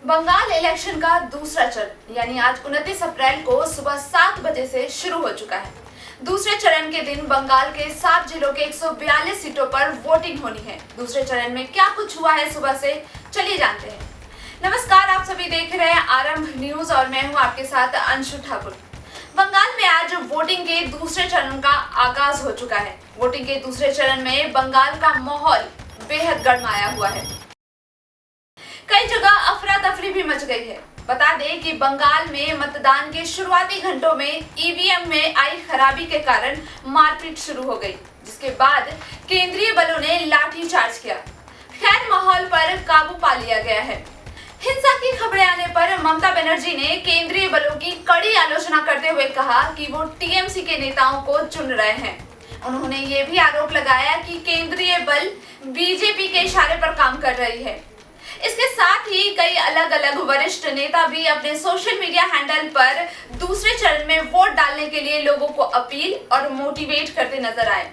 Bengal election का दूसरा चरण यानी आज 29 अप्रैल को सुबह 7 बजे से शुरू हो चुका है। दूसरे चरण के दिन बंगाल के 7 जिलों के 142 सीटों पर वोटिंग होनी है। दूसरे चरण में क्या कुछ हुआ है सुबह से, चलिए जानते हैं। नमस्कार, आप सभी देख रहे हैं आरंभ न्यूज और मैं हूं आपके साथ अंशु ठाकुर। बंगाल में आज वोटिंग के दूसरे चरण का आगाज हो चुका है। वोटिंग के दूसरे चरण में बंगाल का माहौल बेहद गरमाया हुआ है। कई जगह अफरा तफरी भी मच गई है। बता दें कि बंगाल में मतदान के शुरुआती घंटों में ईवीएम में आई खराबी के कारण मारपीट शुरू हो गई, जिसके बाद केंद्रीय बलों ने लाठीचार्ज किया। खैर, माहौल पर काबू पा लिया गया है। हिंसा की खबरें आने पर ममता बनर्जी ने केंद्रीय बलों की कड़ी आलोचना करते हुए कहा कि वो टीएमसी के नेताओं को चुन रहे हैं। उन्होंने ये भी आरोप लगाया कि केंद्रीय बल बीजेपी के इशारे पर काम कर रही है। इसके साथ ही कई अलग अलग वरिष्ठ नेता भी अपने सोशल मीडिया हैंडल पर दूसरे चरण में वोट डालने के लिए लोगों को अपील और मोटिवेट करते नजर आए।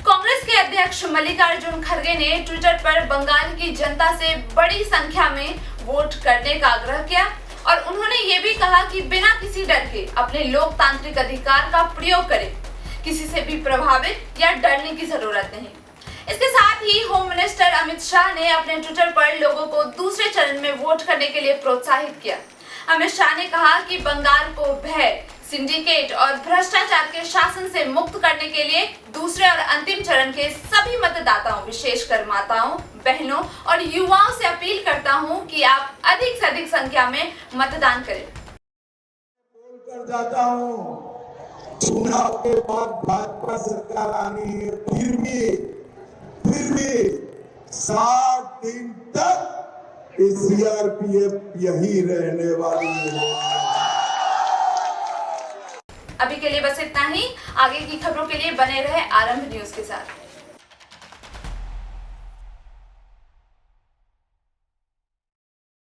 कांग्रेस के अध्यक्ष मल्लिकार्जुन खड़गे ने ट्विटर पर बंगाल की जनता से बड़ी संख्या में वोट करने का आग्रह किया और उन्होंने ये भी कहा कि बिना किसी डर के अपने लोकतांत्रिक अधिकार का प्रयोग करें। किसी से भी प्रभावित या डरने की जरूरत नहीं। इसके साथ ही होम मिनिस्टर अमित शाह ने अपने ट्विटर पर लोगों को दूसरे चरण में वोट करने के लिए प्रोत्साहित किया। अमित शाह ने कहा कि बंगाल को भय, सिंडिकेट और भ्रष्टाचार के शासन से मुक्त करने के लिए दूसरे और अंतिम चरण के सभी मतदाताओं, विशेषकर माताओं, बहनों और युवाओं से अपील करता हूं कि आप अधिक से अधिक संख्या में मतदान करें। बोलकर जाता हूं, चुनाव के बाद भाजपा सरकार आनी है, फिर भी 7 दिन तक सीआरपीएफ यही रहने वाली है। अभी के लिए बस इतना ही। आगे की खबरों के लिए बने रहे आरंभ न्यूज के साथ।